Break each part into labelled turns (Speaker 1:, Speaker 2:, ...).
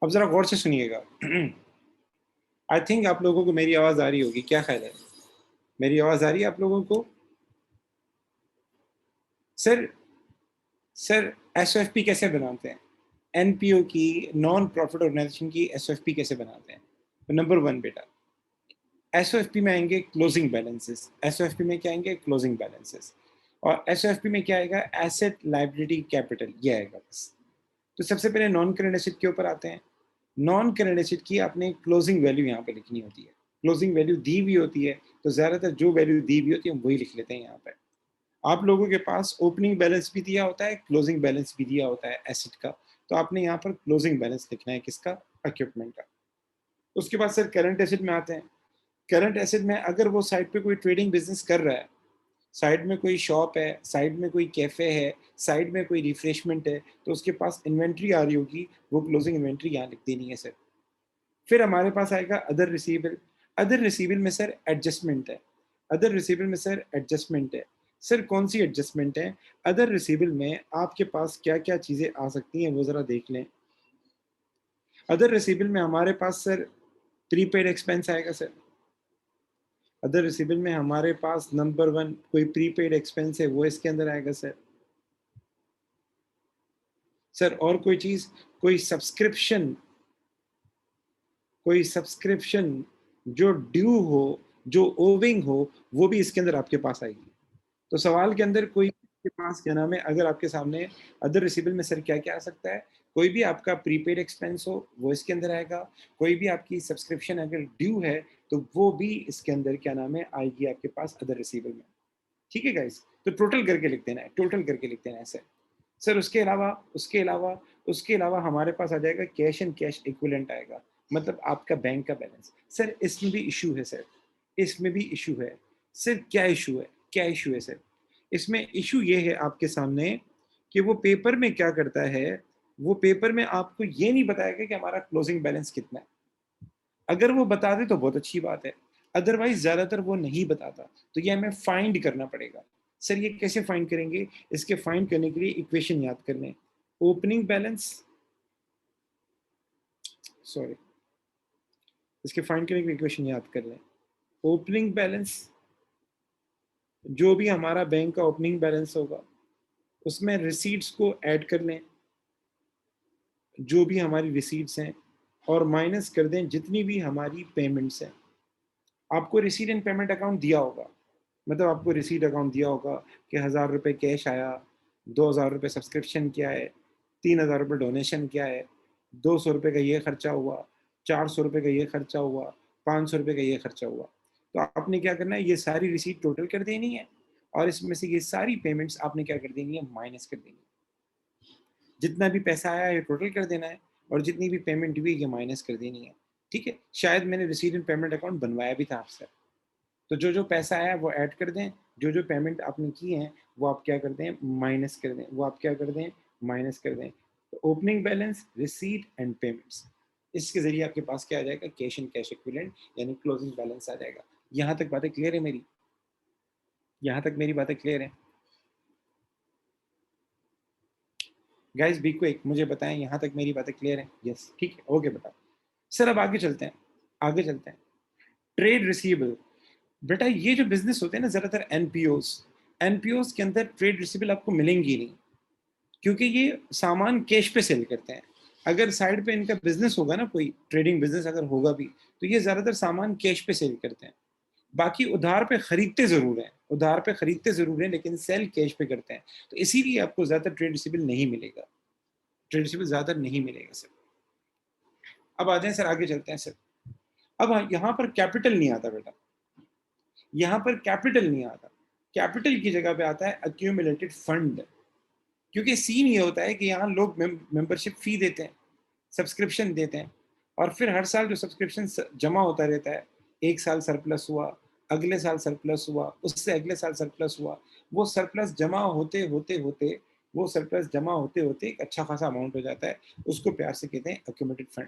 Speaker 1: अब जरा गौर से सुनिएगा। आई थिंक आप लोगों को मेरी आवाज आ रही होगी, क्या ख्याल है? मेरी आवाज आ रही है आप लोगों को? सर सर एसओएफपी कैसे बनाते हैं? एनपीओ की, नॉन प्रॉफिट ऑर्गेनाइजेशन की एसओएफपी कैसे बनाते हैं? तो नंबर वन बेटा, एसओएफपी में आएंगे क्लोजिंग बैलेंसेस। एसओएफपी में क्या आएंगे? Closing balances. और एसओएफपी में क्या आएगा? एसेट लायबिलिटी कैपिटल, ये आएगा बस। तो सबसे पहले नॉन करेंट एसेट के ऊपर आते हैं। नॉन करेंट एसेट की आपने क्लोजिंग वैल्यू यहाँ पे लिखनी होती है। क्लोजिंग वैल्यू दी हुई होती है, तो ज्यादातर जो वैल्यू दी हुई होती है हम वही लिख लेते हैं यहाँ पे। आप लोगों के पास ओपनिंग बैलेंस भी दिया होता है, क्लोजिंग बैलेंस भी दिया होता है एसेट का, तो आपने यहाँ पर क्लोजिंग बैलेंस लिखना है, किसका? इक्विपमेंट का। उसके बाद सर करंट एसेट में आते हैं। करंट एसेट में अगर वो साइड पे कोई ट्रेडिंग बिजनेस कर रहा है, साइड में कोई शॉप है, साइड में कोई कैफे है, साइड में कोई रिफ्रेशमेंट है, तो उसके पास इन्वेंट्री आ रही होगी, वो क्लोजिंग इन्वेंट्री यहाँ लिख देनी है सर। फिर हमारे पास आएगा अदर रिसीवेबल। अदर रिसीवेबल में सर एडजस्टमेंट है। अदर रिसीवेबल में सर एडजस्टमेंट है। सर कौन सी एडजस्टमेंट है? अदर रिसीवेबल में आपके पास क्या क्या चीजें आ सकती हैं वो जरा देख लें। अदर रिसीवेबल में हमारे पास सर प्रीपेड एक्सपेंस आएगा सर। अदर रिसीवेबल में हमारे पास नंबर वन कोई प्रीपेड एक्सपेंस है, वो इसके अंदर आएगा सर। सर और कोई चीज, कोई सब्सक्रिप्शन, कोई सब्सक्रिप्शन जो ड्यू हो, जो ओविंग हो, वो भी इसके अंदर आपके पास आएगी। तो सवाल के अंदर कोई के पास क्या नाम है, अगर आपके सामने अदर रिसीवेबल में सर क्या क्या आ सकता है, कोई भी आपका प्रीपेड एक्सपेंस हो वो इसके अंदर आएगा, कोई भी आपकी सब्सक्रिप्शन अगर ड्यू है तो वो भी इसके अंदर क्या नाम है आएगी आपके पास अदर रिसीवेबल में। ठीक है गाइस, तो टोटल करके लिख देना है, टोटल करके लिख देना है सर। सर उसके अलावा हमारे पास आ जाएगा कैश एंड कैश इक्विवेलेंट आएगा, मतलब आपका बैंक का बैलेंस। सर इसमें भी इशू है सर, इसमें भी इशू है सर। क्या इशू है? क्या इशू है सर? इसमें इशू ये है आपके सामने कि वो पेपर में क्या करता है, वो पेपर में आपको ये नहीं बताएगा कि हमारा क्लोजिंग बैलेंस कितना है। अगर वो बता दे तो बहुत अच्छी बात है, अदरवाइज ज्यादातर वो नहीं बताता, तो ये हमें फाइंड करना पड़ेगा। सर ये कैसे फाइंड करेंगे? इसके फाइंड करने के लिए इक्वेशन याद कर लें। ओपनिंग बैलेंस, सॉरी, इसके फाइंड करने के लिए इक्वेशन याद कर लें। ओपनिंग बैलेंस, जो भी हमारा बैंक का ओपनिंग बैलेंस होगा उसमें रिसीट्स को ऐड कर लें, जो भी हमारी रिसीट्स हैं, और माइनस कर दें जितनी भी हमारी पेमेंट्स हैं। आपको रिसीट एंड पेमेंट अकाउंट दिया होगा, मतलब आपको रिसीट अकाउंट दिया होगा कि 1,000 रुपये कैश आया, 2,000 रुपये सब्सक्रिप्शन किया है, 3,000 रुपये डोनेशन किया है, 200 रुपये का ये खर्चा हुआ, 400 रुपये का ये खर्चा हुआ, 500 रुपये का ये खर्चा हुआ। तो आपने क्या करना है, ये सारी रिसीट टोटल कर देनी है, और इसमें से ये सारी पेमेंट्स आपने क्या कर देनी है, माइनस कर देनी है। जितना भी पैसा आया है टोटल कर देना है, और जितनी भी पेमेंट हुई ये माइनस कर देनी है। ठीक है, शायद मैंने रिसीट एंड पेमेंट अकाउंट बनवाया भी था आपसे। तो जो जो पैसा आया वो ऐड कर दें, जो जो पेमेंट आपने की है वो आप क्या कर दें, माइनस कर दें, वो आप क्या कर दें, माइनस कर दें। तो opening balance, receipt and payments, इसके जरिए आपके पास क्या आ जाएगा, कैश एंड कैश इक्विवेलेंट यानी क्लोजिंग बैलेंस आ जाएगा। यहाँ तक बातें क्लियर है मेरी? यहाँ तक मेरी बातें क्लियर है गाइस? बी क्विक, मुझे बताएं यहाँ तक मेरी बातें क्लियर है? यस, ठीक है, ओके बताओ। सर अब आगे चलते हैं, आगे चलते हैं। ट्रेड रिसीवेबल, बेटा ये जो बिजनेस होते हैं ना ज्यादातर एनपीओस, एनपीओस के अंदर ट्रेड रिसीवेबल आपको मिलेंगी नहीं, क्योंकि ये सामान कैश पे सेल करते हैं। अगर साइड पे इनका बिजनेस होगा ना, कोई ट्रेडिंग बिजनेस अगर होगा भी, तो ये ज्यादातर सामान कैश पे सेल करते हैं। बाकी उधार पे खरीदते जरूर हैं, उधार पे खरीदते जरूर हैं, लेकिन सेल कैश पे करते हैं। तो इसीलिए आपको ज्यादा ट्रेड रिसीवेबल नहीं मिलेगा, ट्रेड रिसीवेबल ज्यादा नहीं मिलेगा सर। अब आ जाए सर, आगे चलते हैं सर। अब यहाँ पर कैपिटल नहीं आता बेटा, यहाँ पर कैपिटल नहीं आता। कैपिटल की जगह पे आता है अक्यूमुलेटेड फंड। क्योंकि सीन ये होता है कि यहाँ लोग मेंबरशिप फी देते हैं, सब्सक्रिप्शन देते हैं, और फिर हर साल जो सब्सक्रिप्शन जमा होता रहता है, एक साल सरप्लस हुआ, अगले साल सरप्लस हुआ, उससे अगले साल सरप्लस हुआ, वो सरप्लस जमा होते होते होते, वो सरप्लस जमा होते होते एक अच्छा खासा अमाउंट हो जाता है, उसको प्यार से कहते हैं अक्यूमुलेटेड फंड।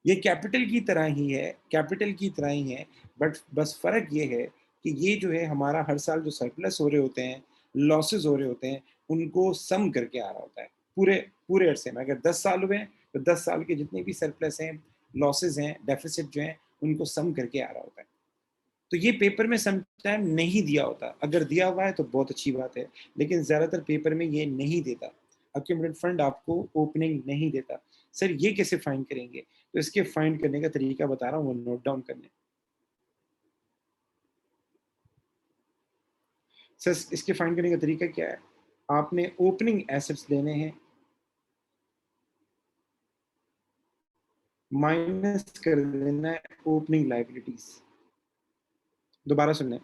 Speaker 1: ये कैपिटल की तरह ही है, कैपिटल की तरह ही है, बट बस फर्क ये है कि ये जो है हमारा हर साल जो सरप्लस हो रहे होते हैं, लॉसेस हो रहे होते हैं, उनको सम करके आ रहा होता है, पूरे पूरे अरसे में। अगर 10 साल हुए हैं तो 10 साल के जितने भी सरप्लस हैं, लॉसेस हैं, डेफिसिट जो हैं, उनको सम करके आ रहा होता है। तो ये पेपर में सम टाइम नहीं दिया होता। अगर दिया हुआ है तो बहुत अच्छी बात है, लेकिन ज़्यादातर पेपर में ये नहीं देता। अक्यूमुलेटेड फंड आपको ओपनिंग नहीं देता। सर ये कैसे फाइंड करेंगे? तो इसके फाइंड करने का तरीका बता रहा हूँ, वो नोट डाउन कर लें। सर इसके फाइंड करने का तरीका क्या है? आपने ओपनिंग एसेट्स लेने हैं, माइनस कर देना है ओपनिंग लायबिलिटीज। दोबारा सुन लें,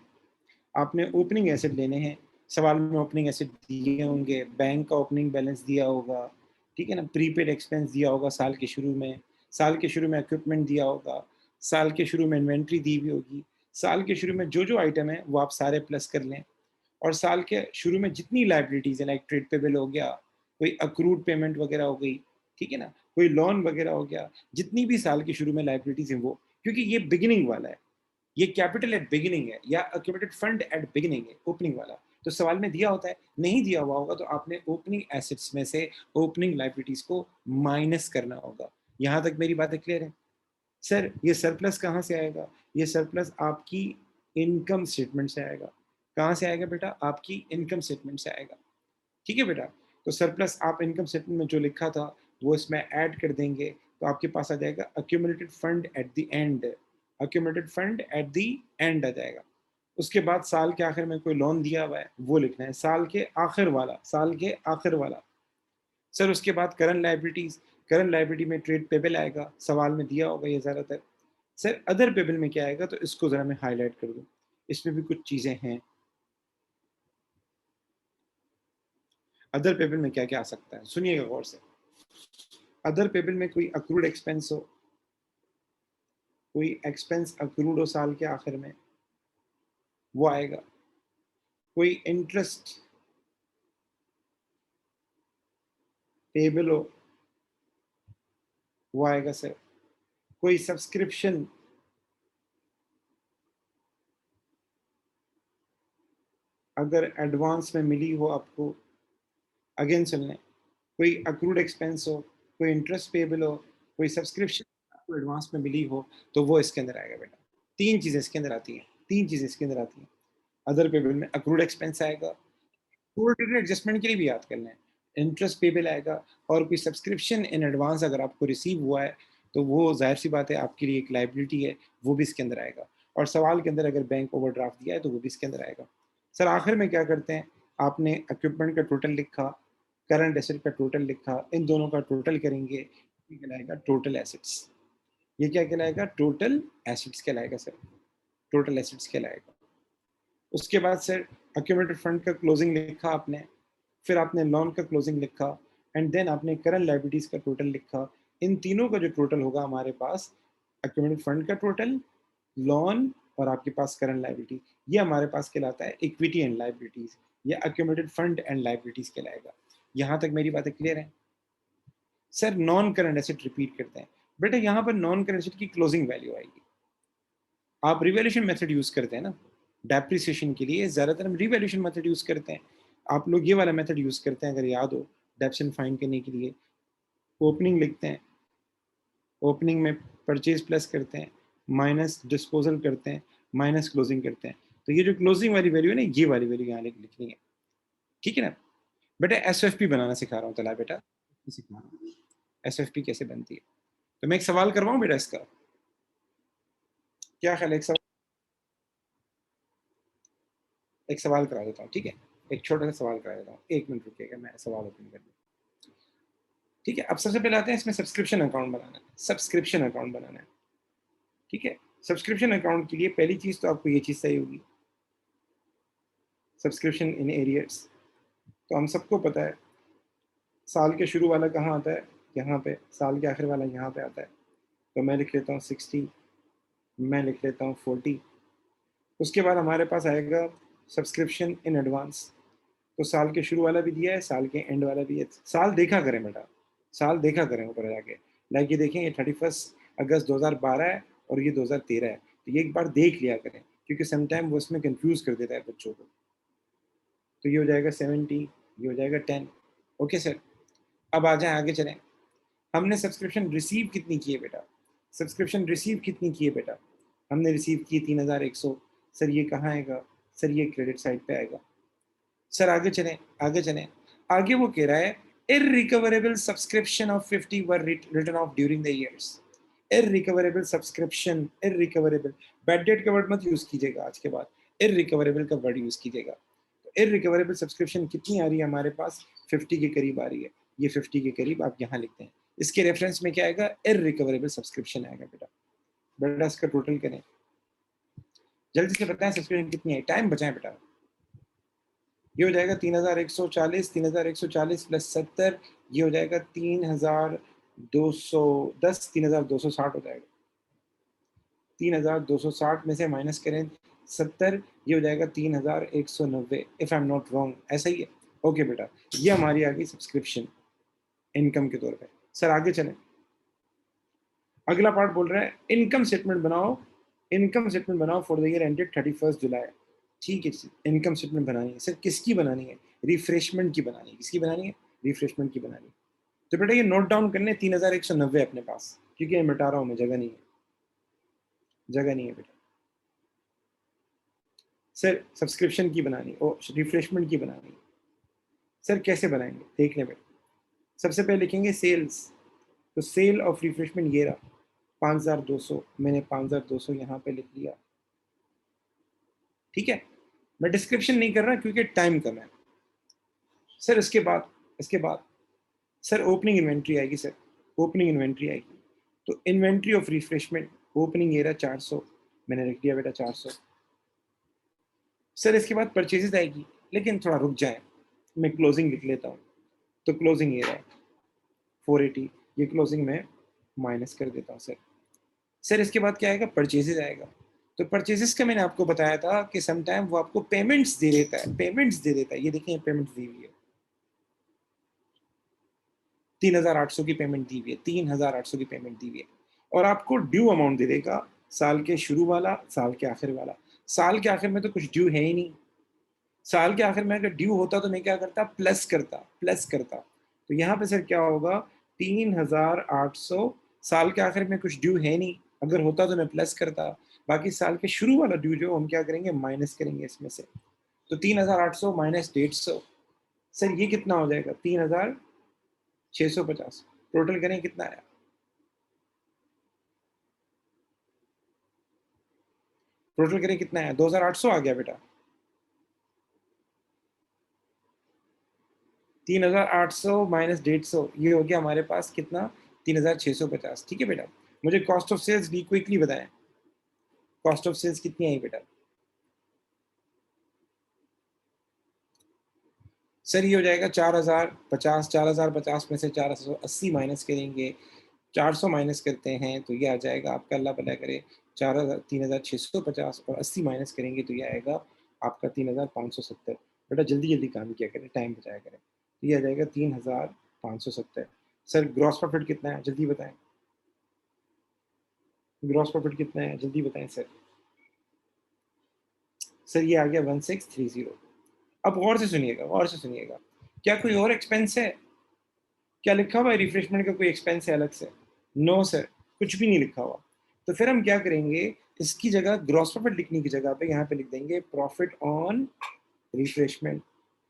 Speaker 1: आपने ओपनिंग एसेट लेने हैं, सवाल में ओपनिंग एसेट दिए होंगे, बैंक का ओपनिंग बैलेंस दिया होगा, ठीक है ना, प्रीपेड एक्सपेंस दिया होगा साल के शुरू में, साल के शुरू में इक्विपमेंट दिया होगा, साल के शुरू में इन्वेंट्री दी हुई होगी, साल के शुरू में जो जो आइटम है वो आप सारे प्लस कर लें, और साल के शुरू में जितनी लाइबिलिटीज़ है, लाइक ट्रेड पेबल हो गया, कोई अक्रूड पेमेंट वगैरह हो गई, ठीक है ना, कोई लोन वगैरह हो गया, जितनी भी साल के शुरू में लाइबिलिटीज़ हैं वो, क्योंकि ये बिगिनिंग वाला है, ये कैपिटल एट बिगिनिंग है या अक्यूमुलेटेड फंड एट बिगिनिंग है, ओपनिंग वाला। तो सवाल में दिया होता है, नहीं दिया हुआ होगा तो आपने ओपनिंग एसेट्स में से ओपनिंग लाइबिलिटीज़ को माइनस करना होगा। यहाँ तक मेरी बातें क्लियर है? सर ये सरप्लस कहाँ से आएगा? ये सरप्लस आपकी इनकम स्टेटमेंट से आएगा। कहाँ से आएगा बेटा? आपकी इनकम स्टेटमेंट से आएगा। ठीक है बेटा? तो सरप्लस आप इनकम स्टेटमेंट में जो लिखा था वो इसमें ऐड कर देंगे, तो आपके पास आ जाएगा accumulated fund at the end. Accumulated fund at the end आ जाएगा। उसके बाद साल के आखिर में कोई लोन दिया हुआ है वो लिखना है, साल के आखिर वाला, साल के आखिर वाला। सर उसके बाद करंट लायबिलिटीज, करंट लायबिलिटी में ट्रेड पेबल आएगा, सवाल में दिया होगा ये ज़्यादातर। सर अदर पेबल में क्या आएगा? तो इसको ज़रा मैं हाईलाइट कर दूँ, इसमें भी कुछ चीज़ें हैं। अदर पेबल में क्या क्या आ सकता है, सुनिएगा गौर से। अदर पेबल में कोई अक्रूड एक्सपेंस हो, कोई एक्सपेंस अक्रूड हो साल के आखिर में, वो आएगा। कोई इंटरेस्ट पेबल हो, वो आएगा सर। कोई सब्सक्रिप्शन अगर एडवांस में मिली हो आपको, अगेन सुन लें, कोई अक्रूड एक्सपेंस हो, कोई इंटरेस्ट पेबल हो, कोई सब्सक्रिप्शन आपको एडवांस में मिली हो, तो वो इसके अंदर आएगा बेटा। तीन चीज़ें इसके अंदर आती हैं, तीन चीज़ें इसके अंदर आती हैं। अदर पेबल में अक्रूड एक्सपेंस आएगा, एडजस्टमेंट के लिए भी याद कर लें, इंटरेस्ट पेबल आएगा, और कोई सब्सक्रिप्शन इन एडवांस अगर आपको रिसीव हुआ है तो वो जाहिर सी बात है आपके लिए एक लाइबिलिटी है, वो भी इसके अंदर आएगा। और सवाल के अंदर अगर बैंक ओवरड्राफ्ट दिया है तो वो भी इसके अंदर आएगा। सर आखिर में क्या करते हैं, आपने इक्विपमेंट का टोटल लिखा, करंट एसेट का टोटल लिखा, इन दोनों का टोटल करेंगे, ये कहलाएगा टोटल एसेट्स। ये क्या कहलाएगा? टोटल एसेट्स कहलाएगा सर, टोटल एसेट्स कहलाएगा। उसके बाद सर अक्यूमुलेटेड फंड का क्लोजिंग लिखा आपने, फिर आपने लोन का क्लोजिंग लिखा, एंड देन आपने करंट लायबिलिटीज का टोटल लिखा। इन तीनों का जो टोटल होगा हमारे पास, अक्यूमुलेटेड फंड का टोटल, लोन और आपके पास करंट लायबिलिटी, ये हमारे पास कहलाता है इक्विटी एंड लायबिलिटीज, या अक्यूमुलेटेड फंड एंड लायबिलिटीज कहलाएगा। यहाँ तक मेरी बातें क्लियर है? Sir non current asset repeat करते हैं बेटा, यहाँ पर नॉन करंट एसेट की क्लोजिंग वैल्यू आएगी। आप रिवैल्यूएशन मेथड यूज करते हैं ना डेप्रिसिएशन के लिए, ज़्यादातर हम रिवैल्यूएशन मेथड यूज करते हैं। आप लोग ये वाला मेथड यूज करते हैं, अगर याद हो, डेप्सन फाइंड करने के लिए ओपनिंग लिखते हैं, ओपनिंग में परचेज प्लस करते हैं, माइनस डिस्पोजल करते हैं, माइनस क्लोजिंग करते हैं। तो ये जो क्लोजिंग वाली वैल्यू है ना, ये वाली वैल्यू यहाँ लिखनी है, ठीक है ना बेटा? एसएफपी बनाना सिखा रहा हूँ, तला बेटा सिखा रहा हूँ एसएफपी कैसे बनती है। तो मैं एक सवाल करवाऊँ बेटा इसका, क्या ख्याल है? एक सवाल करा देता हूँ, ठीक है? एक छोटा सा सवाल करा देता हूँ, 1 मिनट रुकिएगा, मैं सवाल ओपन कर लूँ। ठीक है, अब सबसे पहले आते हैं इसमें सब्सक्रिप्शन अकाउंट बनाना है, सब्सक्रिप्शन अकाउंट बनाना है, ठीक है? सब्सक्रिप्शन अकाउंट के लिए पहली चीज़ तो आपको ये चीज़ चाहिए होगी, सब्सक्रिप्शन इन एरियर्स। तो हम सबको पता है साल के शुरू वाला कहाँ आता है? यहाँ पे। साल के आखिर वाला यहाँ पे आता है। तो मैं लिख लेता हूँ 60, मैं लिख लेता हूँ 40। उसके बाद हमारे पास आएगा सब्सक्रिप्शन इन एडवांस। तो साल के शुरू वाला भी दिया है, साल के एंड वाला भी है। साल देखा करें बेटा, साल देखा करें ऊपर जाके। लाइक ये देखें, ये 31 अगस्त 2012 है और ये 2013 है, तो ये एक बार देख लिया करें, क्योंकि समटाइम वो इसमें कंफ्यूज कर देता है बच्चों को। तो ये हो जाएगा 70, ये हो जाएगा 10। ओके सर, अब आ जाए, आगे चलें। हमने सब्सक्रिप्शन रिसीव कितनी की है बेटा? सब्सक्रिप्शन रिसीव कितनी की है बेटा? हमने रिसीव की 3100। सर ये कहाँ आएगा? सर ये क्रेडिट साइड पे आएगा। सर आगे चलें, आगे चलें। आगे वो कह रहा है irrecoverable subscription of 50 were written off during the years. Irrecoverable subscription, irrecoverable, bad debt का वर्ड मत यूज कीजिएगा आज के बाद, इररिकवरेबल का वर्ड यूज कीजिएगा। तो इररिकवरेबल सब्सक्रिप्शन कितनी आ रही है हमारे पास? 50 के करीब आ रही है। ये 50 के करीब आप यहाँ लिखते हैं। इसके रेफरेंस में क्या आएगा? इररिकवरेबल सब्सक्रिप्शन आएगा बेटा। बेटा इसका टोटल करें, जल्दी से बताएं सब्सक्रिप्शन कितनी है, टाइम बचाएं बेटा। ये हो जाएगा 3140, 3140 प्लस 70, ये हो जाएगा 3210, 3260 हो जाएगा। 3260 में से माइनस करें 70, ये हो जाएगा 3190, if I am not wrong, ऐसा ही है। ओके बेटा, ये हमारी आ गई सब्सक्रिप्शन इनकम के तौर पे। सर आगे चलें, अगला पार्ट बोल रहा है इनकम स्टेटमेंट बनाओ, इनकम स्टेटमेंट बनाओ फॉर द ईयर एंडेड 31 जुलाई। ठीक है, इनकम स्टेटमेंट बनानी है। सर किसकी बनानी है? रिफ्रेशमेंट की बनानी है। किसकी बनानी है? रिफ्रेशमेंट की बनानी है। तो बेटा ये नोट डाउन करने 3190 अपने पास, क्योंकि मैं मिटा रहा हूँ, मैं जगह नहीं है, जगह नहीं है बेटा। सर सब्सक्रिप्शन की बनानी और रिफ्रेशमेंट की बनानी। सर कैसे बनाएंगे देख लें बेटा। सबसे पहले लिखेंगे सेल्स, तो सेल ऑफ रिफ्रेशमेंट ये रहा 5200, मैंने 5200 यहाँ पे लिख लिया। ठीक है, मैं डिस्क्रिप्शन नहीं कर रहा क्योंकि टाइम कम है। सर इसके बाद सर ओपनिंग इन्वेंट्री आएगी। सर ओपनिंग इन्वेंट्री आएगी, तो inventory of refreshment opening era 400, मैंने लिख दिया बेटा 400। सर इसके बाद परचेजेस आएगी, लेकिन थोड़ा रुक जाए, मैं क्लोजिंग लिख लेता हूँ। तो क्लोजिंग एरा 480, ये क्लोजिंग में माइनस कर देता हूँ। सर इसके बाद क्या आएगा? परचेजेस आएगा। तो परचेजेस का मैंने आपको बताया था कि समटाइम वो आपको पेमेंट्स दे देता है, पेमेंट्स दे देता है। ये देखिए पेमेंट्स दी हुई है, 3800 की पेमेंट दी हुई है, 3800 की पेमेंट दी हुई है। और आपको ड्यू अमाउंट दे देगा, साल के शुरू वाला, साल के आखिर वाला। साल के आखिर में तो कुछ ड्यू है ही नहीं। साल के आखिर में अगर ड्यू होता तो मैं क्या करता? प्लस करता। तो यहाँ पे सर क्या होगा? 3800, साल के आखिर में कुछ ड्यू है नहीं, अगर होता तो मैं प्लस करता। बाकी साल के शुरू वाला ड्यू जो हम क्या करेंगे? माइनस करेंगे इसमें से। तो 3800 माइनस 150, सर ये कितना हो जाएगा? 3650। टोटल करें कितना आया? टोटल करें कितना आया? 2800 आ गया बेटा। 3800 माइनस 150, ये हो गया हमारे पास कितना? 3650। ठीक है बेटा, मुझे कॉस्ट ऑफ सेल्स भी क्विकली बताएं, कॉस्ट ऑफ सेल्स कितनी आई बेटा? सर ये हो जाएगा 4050, 4050 में से 480 माइनस करेंगे, 400 माइनस करते हैं तो ये आ जाएगा आपका, अल्लाह भला करे, 4000, 3650 और 80 माइनस करेंगे तो ये आएगा आपका 3570। बेटा जल्दी जल्दी काम किया करें, टाइम बचाया करें। तो ये आ जाएगा 3570। सर ग्रॉस प्रॉफिट कितना है जल्दी बताएं, ग्रॉस प्रॉफिट कितना है जल्दी बताएं सर। सर ये आ गया 1630। अब गौर से सुनिएगा, गौर से सुनिएगा, क्या कोई और एक्सपेंस है? क्या लिखा हुआ है रिफ्रेशमेंट का कोई एक्सपेंस है अलग से? नो सर, कुछ भी नहीं लिखा हुआ। तो फिर हम क्या करेंगे, इसकी जगह ग्रॉस प्रॉफिट लिखने की जगह पे यहाँ पे लिख देंगे profit on refreshment,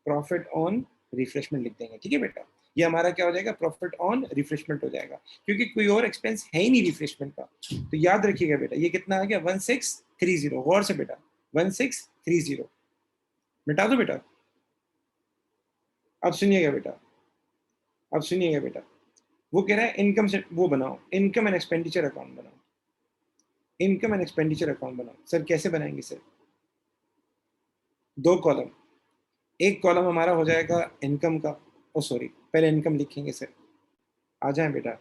Speaker 1: profit on refreshment लिख देंगे। ठीक है बेटा, ये हमारा क्या हो जाएगा? प्रॉफिट ऑन रिफ्रेशमेंट हो जाएगा, क्योंकि कोई और एक्सपेंस है ही नहीं रिफ्रेशमेंट का। तो याद रखिएगा बेटा, ये कितना आ गया? 1630। गौर से बेटा, 1630 मिटा दो बेटा। अब सुनिएगा बेटा, अब सुनिएगा बेटा, वो कह रहा है इनकम से वो बनाओ, इनकम एंड एक्सपेंडिचर अकाउंट बनाओ, इनकम एंड एक्सपेंडिचर अकाउंट बनाओ। सर कैसे बनाएंगे सर? दो कॉलम, एक कॉलम हमारा हो जाएगा इनकम का, ओ सॉरी पहले इनकम लिखेंगे सर, आ जाए बेटा।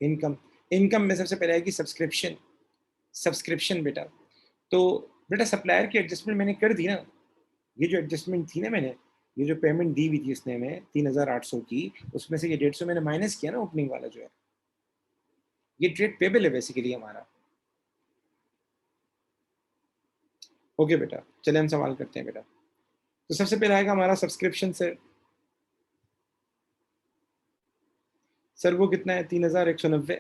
Speaker 1: इनकम, इनकम में सबसे पहले आएगी सब्सक्रिप्शन, सब्सक्रिप्शन बेटा। तो बेटा सप्लायर की एडजस्टमेंट मैंने कर दी ना, ये जो एडजस्टमेंट थी ना मैंने, ये जो पेमेंट दी हुई थी इसने में 3800 की, उसमें से ये 150 मैंने माइनस किया ना ओपनिंग वाला जो है, ये ट्रेड पेबल है बेसिकली हमारा। ओके बेटा, चले हम सवाल करते हैं बेटा। तो सबसे पहले आएगा हमारा सब्सक्रिप्शन सर, सर वो कितना है 3190,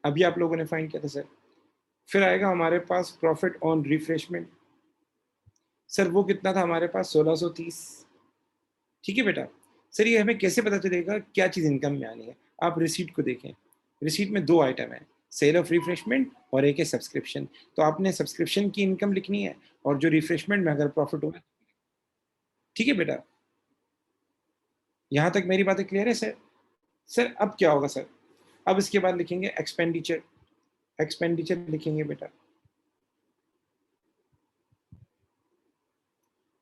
Speaker 1: अभी आप लोगों ने फाइंड किया था सर। फिर आएगा हमारे पास प्रॉफिट ऑन रिफ्रेशमेंट, सर वो कितना था हमारे पास 1630। ठीक है बेटा। सर ये हमें कैसे पता चलेगा क्या चीज़ इनकम में आनी है? आप रिसीट को देखें, रिसीट में 2 आइटम है, सेल ऑफ रिफ्रेशमेंट और एक है सब्सक्रिप्शन। तो आपने सब्सक्रिप्शन की इनकम लिखनी है और जो रिफ्रेशमेंट में अगर प्रॉफिट होगा। ठीक है बेटा, यहाँ तक मेरी बातें क्लियर है सर? सर अब क्या होगा सर? अब इसके बाद लिखेंगे एक्सपेंडिचर, एक्सपेंडिचर लिखेंगे बेटा।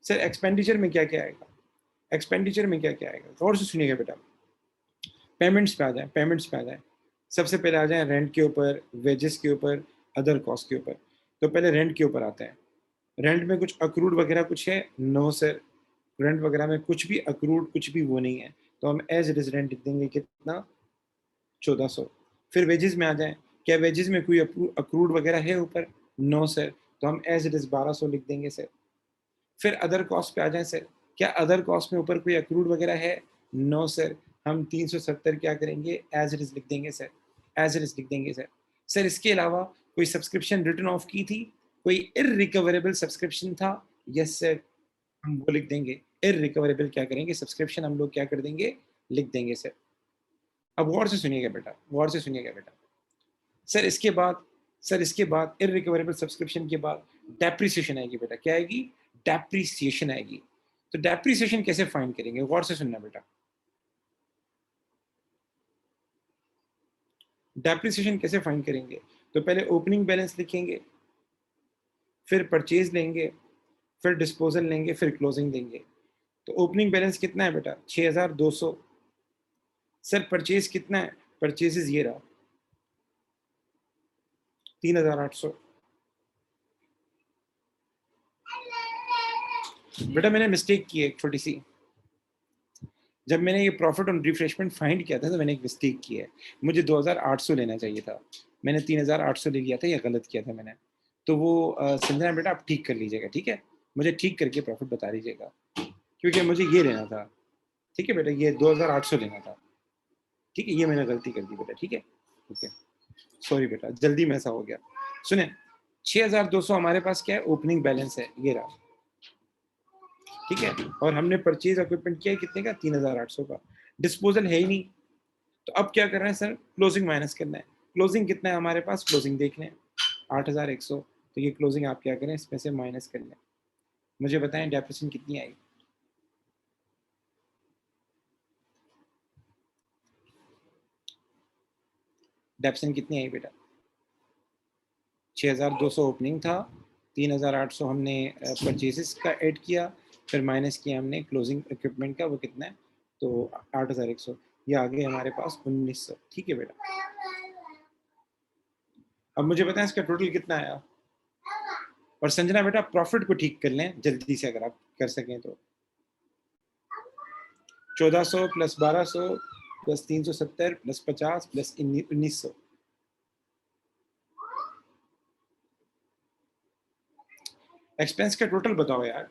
Speaker 1: सर एक्सपेंडिचर में क्या-क्या आएगा? एक्सपेंडिचर में क्या-क्या आएगा? गौर से सुनिएगा बेटा। पेमेंट्स पे आ जाएँ, पेमेंट्स पे आ जाएँ। सबसे पहले आ जाएँ रेंट के ऊपर, वेजेस के ऊपर, अदर कॉस्ट के ऊपर। तो पहले रेंट के ऊपर आते हैं। रेंट में कुछ अक्रूड वगैरह कुछ है? No sir. रेंट वगैरह में कुछ भी अक्रूड कुछ भी वो नहीं है। तो हम एज़ इट इज़ रेंट लिख देंगे कितना? 1400। फिर वेजेस में आ जाएँ। क्या वेजेस में कोई अक्रूड वगैरह है ऊपर? No sir. तो हम एज़ इट इज़ 1200 लिख देंगे सर। फिर अदर कॉस्ट पे आ जाएँ सर। क्या अदर कॉस्ट में ऊपर कोई अक्रूड वगैरह है? No sir. हम 370 क्या करेंगे? एज़ इट इज़ लिख देंगे सर। एज़ इट इज़ लिख देंगे सर। सर इसके अलावा कोई सब्सक्रिप्शन रिटन ऑफ की थी? कोई इर्रिकवरेबल सब्सक्रिप्शन था? Yes sir. हम वो लिख देंगे। इर्रिकवरेबल क्या करेंगे? सब्सक्रिप्शन हम लोग क्या कर देंगे? लिख देंगे सर। अब गौर से सुनिएगा बेटा, गौर से सुनिएगा बेटा। सर इसके बाद इर्रिकवरेबल सब्सक्रिप्शन के बाद डेप्रिसिएशन आएगी बेटा। क्या आएगी? डेप्रिसिएशन आएगी। तो डेप्रिसिएशन कैसे फाइंड करेंगे? गौर से सुनना बेटा। डेप्रिसिएशन कैसे फाइंड करेंगे? तो पहले ओपनिंग बैलेंस लिखेंगे, फिर परचेज लेंगे, फिर डिस्पोजल लेंगे, फिर क्लोजिंग लेंगे। तो ओपनिंग बैलेंस कितना है बेटा? 6200। सर परचेज कितना है? परचेजेस ये रहा 3800। बेटा मैंने मिस्टेक की है एक छोटी सी। जब मैंने ये प्रॉफिट ऑन रिफ्रेशमेंट फाइंड किया था तो मैंने एक मिस्टेक की है। मुझे 2800 लेना चाहिए था, मैंने 3800 ले लिया था, ये गलत किया था मैंने। तो वो संजना बेटा आप ठीक कर लीजिएगा, ठीक है? मुझे ठीक करके प्रॉफिट बता दीजिएगा, क्योंकि मुझे ये लेना था। ठीक है बेटा, ये 2800 लेना था। ठीक है, ये मैंने गलती कर दी बेटा। ठीक है, ओके, सॉरी बेटा, जल्दी में ऐसा हो गया। सुने, 6200 हमारे पास क्या है? ओपनिंग बैलेंस है, ये रहा। ठीक है, और हमने परचेज इक्विपमेंट किया है कितने का? 3800 का। डिस्पोजल है ही नहीं, तो अब क्या कर रहे हैं सर? क्लोजिंग माइनस करना है। क्लोजिंग कितना है हमारे पास? क्लोजिंग देख लें, 8100। तो ये क्लोजिंग आप क्या करें? इसमें से माइनस कर लें। मुझे बताएं डेप्रिसिएशन कितनी आई? डेप्रिसिएशन कितनी आई बेटा? 6200 ओपनिंग था, 3800 हमने परचेजेस का ऐड किया, फिर माइनस किया हमने क्लोजिंग इक्विपमेंट का, वो कितना है? तो 8100। ये आ गए हमारे पास 1900। ठीक है बेटा, अब मुझे बताएं इसका टोटल कितना आया? और संजना बेटा प्रॉफिट को ठीक कर लें जल्दी से, अगर आप कर सकें तो। 1400 plus 1200 plus 370 plus 50 plus 1900। Expense का टोटल बताओ यार।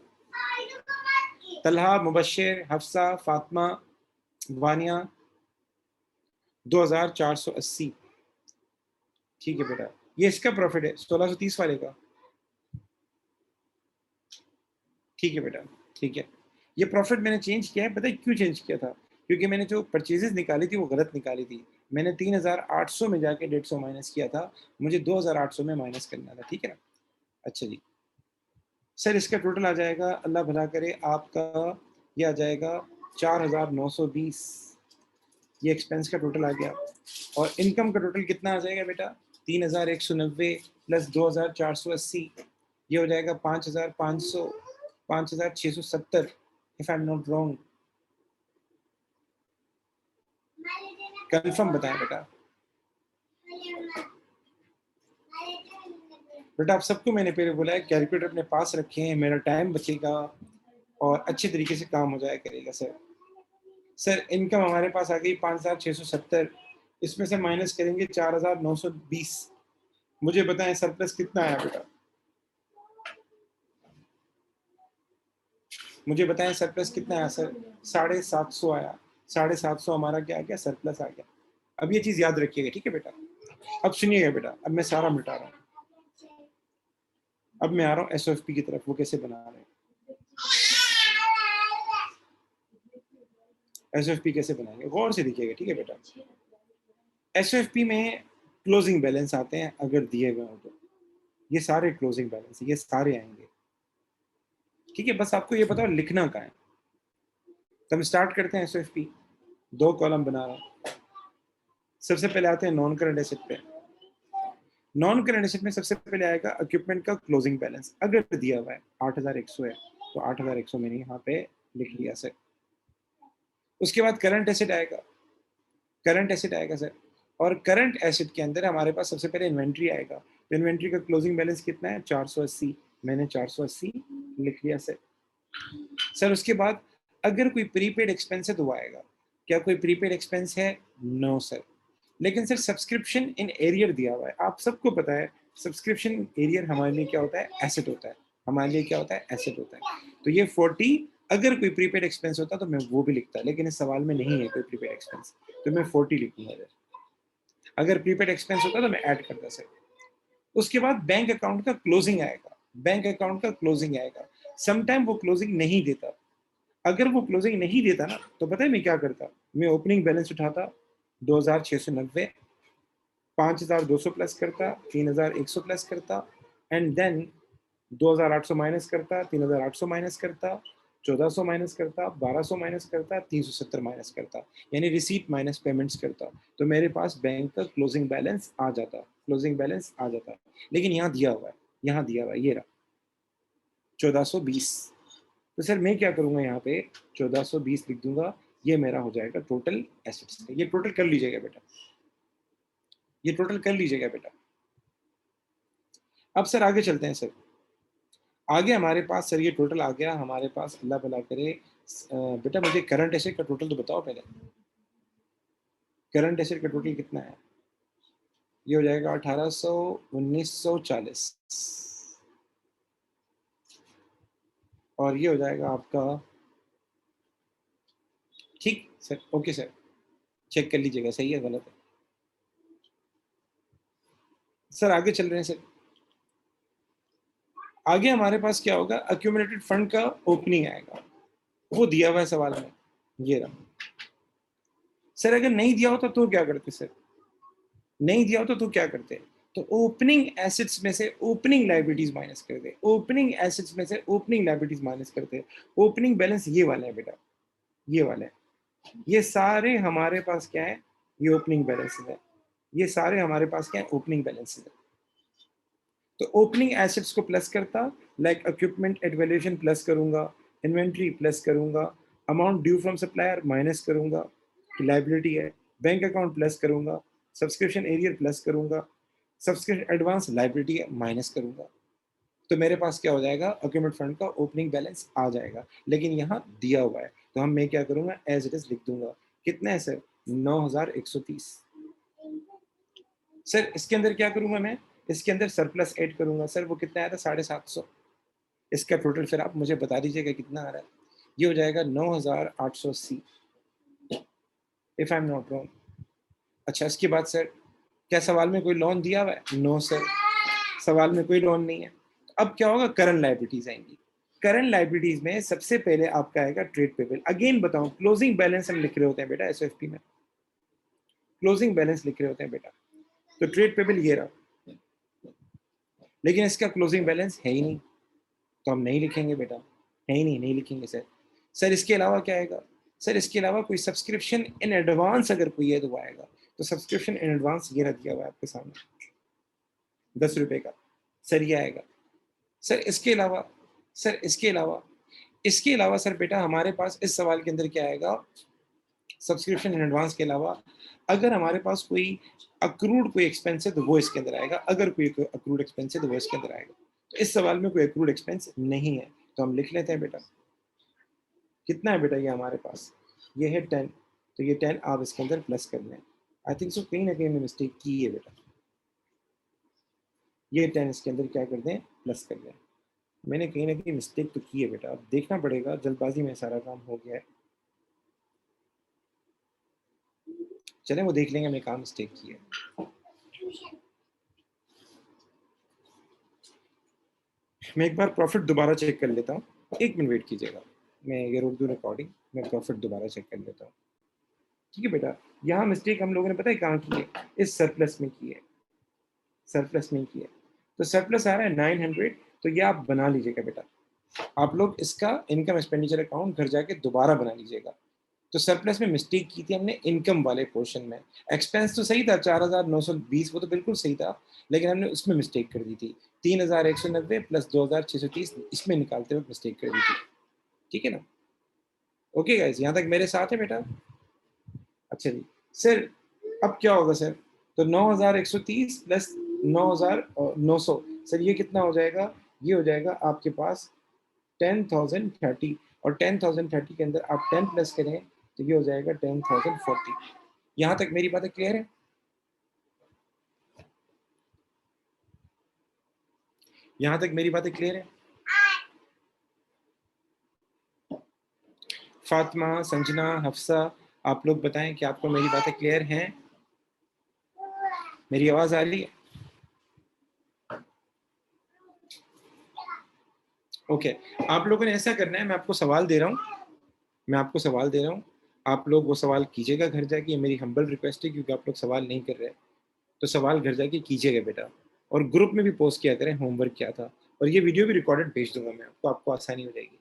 Speaker 1: तलहा, मुबशिर, हफ्सा, फातिमा, वानिया, 2480। ठीक है बेटा, ये इसका प्रॉफिट है 1630 वाले का। ठीक है बेटा, ठीक है। ये प्रॉफिट मैंने चेंज किया है, पता है क्यों चेंज किया था? क्योंकि मैंने जो परचेजेस निकाली थी वो गलत निकाली थी। मैंने 3800 में जाके 150 माइनस किया था, मुझे 2800 में माइनस करना था। ठीक है ना? अच्छा जी, सर इसका टोटल आ जाएगा, अल्लाह भला करे आपका, ये आ जाएगा 4920। ये एक्सपेंस का टोटल आ गया। और इनकम का टोटल कितना आ जाएगा बेटा? 3190 प्लस 2480, ये हो जाएगा 5500, 5670, if I am not wrong. Confirm बताएं बेटा। बेटा आप सबको मैंने पहले बोला है कैलकुलेटर अपने पास रखें, मेरा टाइम बचेगा और अच्छे तरीके से काम हो जाया करेगा सर। सर इनकम हमारे पास आ गई 5670, इसमें से माइनस करेंगे 4920। मुझे बताएं सरप्लस कितना आया बेटा? मुझे बताएं सरप्लस कितना आया सर? 750 आया। 750 हमारा क्या आ गया? सरप्लस आ गया। अब ये चीज याद रखिएगा, ठीक है बेटा। अब सुनिएगा बेटा, अब मैं सारा मिटा रहा हूँ, अब मैं आ रहा हूँ एसओएफपी की तरफ, वो कैसे बना रहे हैं, एसओएफपी कैसे बनाएंगे, गौर से देखिएगा, ठीक है बेटा। एसओएफपी में क्लोजिंग बैलेंस आते हैं अगर दिए गए हो तो, ये सारे क्लोजिंग बैलेंस ये सारे आएंगे, ठीक है। बस आपको ये पता लिखना कहाँ है। तो हम स्टार्ट करते हैं एसओएफपी, 2 कॉलम बना रहा हूँ। सबसे पहले आते हैं नॉन करंट एसेट पे। नॉन करंट एसेट में सबसे पहले आएगा इक्विपमेंट का क्लोजिंग बैलेंस, अगर दिया हुआ है 8100 है तो 8100 मैंने यहाँ पे लिख लिया सर। उसके बाद करंट एसेट आएगा, करंट एसेट आएगा सर, और करंट एसेट के अंदर हमारे पास सबसे पहले इन्वेंट्री आएगा। तो इन्वेंट्री का क्लोजिंग बैलेंस कितना है, 480, मैंने 480 लिख लिया सर। सर उसके बाद अगर कोई प्रीपेड एक्सपेंस है तो वो आएगा। क्या कोई प्रीपेड एक्सपेंस है, नो सर। लेकिन सर सब्सक्रिप्शन इन एरियर दिया हुआ है, आप सबको पता है सब्सक्रिप्शन एरियर हमारे लिए क्या होता है, एसेट होता है, हमारे लिए क्या होता है, एसेट होता है। तो ये 40 अगर कोई प्रीपेड एक्सपेंस होता तो मैं वो भी लिखता, लेकिन इस सवाल में नहीं है कोई प्रीपेड एक्सपेंस, तो मैं 40 लिखूंगा। अगर प्रीपेड एक्सपेंस होता तो मैं ऐड करता सर। उसके बाद बैंक अकाउंट का क्लोजिंग आएगा, बैंक अकाउंट का क्लोजिंग आएगा। समटाइम वो क्लोजिंग नहीं देता, अगर वो क्लोजिंग नहीं देता ना तो पता है मैं क्या करता, मैं ओपनिंग बैलेंस उठाता 2690, 5200 प्लस करता, 3100 प्लस करता, एंड देन 2800 माइनस करता, 3800 माइनस करता, 1400 माइनस करता, 1200 माइनस करता, 370 माइनस करता, यानी रिसीट माइनस पेमेंट्स करता। तो मेरे पास बैंक का क्लोजिंग बैलेंस आ जाता, क्लोजिंग बैलेंस आ जाता। लेकिन यहाँ दिया हुआ है, यहाँ दिया हुआ है, ये रहा 1420। तो सर मैं क्या करूंगा, यहाँ पे 1420 लिख दूंगा, ये मेरा हो जाएगा टोटल एसेट्स। ये टोटल कर लीजिएगा बेटा, ये टोटल कर लीजिएगा बेटा। अब सर आगे चलते हैं सर, आगे हमारे पास सर ये टोटल आ गया हमारे पास, अल्लाह भला करे। बेटा मुझे करंट एसेट का टोटल तो बताओ पहले, करंट एसेट का टोटल कितना है। ये हो जाएगा 1800, 1940, और ये हो जाएगा आपका, ठीक सर, ओके सर, चेक कर लीजिएगा सही है गलत है। सर आगे चल रहे हैं सर, आगे हमारे पास क्या होगा, अक्यूमुलेटेड फंड का ओपनिंग आएगा, वो दिया हुआ है सवाल में, ये रहा। सर अगर नहीं दिया होता तो क्या करते सर, नहीं दिया होता तो क्या करते, तो ओपनिंग एसेट्स में से ओपनिंग लाइबिलिटीज माइनस कर दे, ओपनिंग एसेट्स में से ओपनिंग लाइबिलिटीज माइनस करते। ओपनिंग बैलेंस ये वाला है बेटा, ये वाला है, ये सारे हमारे पास क्या है, ये ओपनिंग बैलेंस है, ये सारे हमारे पास क्या है, ओपनिंग बैलेंस है। तो ओपनिंग एसेट्स को प्लस करता, like equipment at valuation plus करूंगा, इन्वेंट्री प्लस करूंगा, amount due from supplier minus करूंगा कि लाइबिलिटी है, बैंक अकाउंट प्लस करूंगा, सब्सक्रिप्शन एरियर प्लस करूंगा, सब्सक्रिप्शन एडवांस लाइबिलिटी है माइनस करूंगा। तो मेरे पास क्या हो जाएगा, अक्यूमुलेटेड फंड का ओपनिंग बैलेंस आ जाएगा। लेकिन यहाँ दिया हुआ है तो हम मैं क्या करूंगा, एज इट इज लिख दूंगा। कितना है सर, 9130। सर इसके अंदर क्या करूंगा मैं, इसके अंदर सरप्लस ऐड करूंगा। सर वो कितना आया था, 750। इसका टोटल फिर आप मुझे बता दीजिएगा कितना आ रहा है। ये हो जाएगा 9880, if I am not wrong. अच्छा इसके बाद सर, क्या सवाल में कोई लोन दिया हुआ है, नो सर, सवाल में कोई लोन नहीं है। अब क्या होगा, करंट लाइबिलिटीज आएंगी। करंट लाइबिलिटीज में सबसे पहले आपका आएगा ट्रेड पेबल। अगेन बताऊं, क्लोजिंग बैलेंस हम लिख रहे होते हैं बेटा, एसओएफपी में क्लोजिंग बैलेंस लिख रहे होते हैं बेटा। तो ट्रेड पेबल ये रहा, लेकिन इसका क्लोजिंग बैलेंस है ही नहीं, तो हम नहीं लिखेंगे बेटा, है ही नहीं, नहीं लिखेंगे सर। सर इसके अलावा क्या आएगा, सर इसके अलावा कोई सब्सक्रिप्शन इन एडवांस अगर कोई है तो वो आएगा। तो सब्सक्रिप्शन इन एडवांस ये रह दिया हुआ है आपके सामने, 10 रुपए का, सर ये आएगा। सर इसके अलावा, सर इसके अलावा, इसके अलावा सर बेटा हमारे पास इस सवाल के अंदर क्या आएगा, सब्सक्रिप्शन इन एडवांस के अलावा अगर हमारे पास कोई अक्रूड कोई एक्सपेंस है तो वो इसके अंदर आएगा, अगर कोई अक्रूड एक्सपेंस है तो वो इसके अंदर आएगा। तो इस सवाल में कोई अक्रूड एक्सपेंस नहीं है, तो हम लिख लेते हैं बेटा। कितना है बेटा ये हमारे पास, ये है 10, तो ये 10 आप इसके अंदर प्लस कर लें। आई थिंक सो कहीं ना कहीं मैंने मिस्टेक की है बेटा, ये 10 इसके अंदर क्या कर दें, प्लस कर दें। मैंने कहीं ना कहीं मिस्टेक तो की है बेटा, अब देखना पड़ेगा, जल्दबाजी में सारा काम हो गया है। चलें वो देख लेंगे हमने कहाँ मिस्टेक की है। मैं एक बार प्रॉफिट दोबारा चेक कर लेता हूँ, 1 मिनट वेट कीजिएगा। मैं ये रोक दूँ रिकॉर्डिंग, मैं प्रॉफिट दोबारा चेक कर लेता हूँ। ठीक है बेटा, यहाँ मिस्टेक हम लोगों ने पता है कहाँ की है? इस सरप्लस में की है, सरप्लस में की है। तो सरप्लस आ रहा है 900, तो ये आप बना लीजिएगा बेटा। आप लोग इसका इनकम एक्सपेंडिचर अकाउंट घर जाके दोबारा बना लीजिएगा। तो सरप्लस में मिस्टेक की थी हमने इनकम वाले पोर्शन में। एक्सपेंस तो सही था 4,920, वो तो बिल्कुल सही था, लेकिन हमने उसमें मिस्टेक कर दी थी। 3,190 प्लस 2,630 इसमें निकालते वक्त मिस्टेक कर दी थी। ठीक है ना? ओके गाइस, यहाँ तक मेरे साथ है बेटा? अच्छा जी सर, अब क्या होगा सर? तो 9,130 प्लस 9,900, सर ये कितना हो जाएगा? ये हो जाएगा आपके पास 10,030, और 10,030 के अंदर आप 10 प्लस करें तो ये हो जाएगा 10,040। यहाँ तक मेरी बातें क्लियर है? यहाँ तक मेरी बातें क्लियर है? फातिमा, संजना, हफ्सा, आप लोग बताएं कि आपको मेरी बातें क्लियर हैं? मेरी आवाज़ आ रही है? ओके, आप लोगों ने ऐसा करना है, मैं आपको सवाल दे रहा हूँ, मैं आपको सवाल दे रहा हूँ, आप लोग वो सवाल कीजिएगा घर जाके, ये मेरी हम्बल रिक्वेस्ट है क्योंकि आप लोग सवाल नहीं कर रहे। तो सवाल घर जाके कीजिएगा बेटा, और ग्रुप में भी पोस्ट किया करें होमवर्क क्या था, और ये वीडियो भी रिकॉर्डेड भेज दूंगा मैं आपको, आपको आसानी हो जाएगी।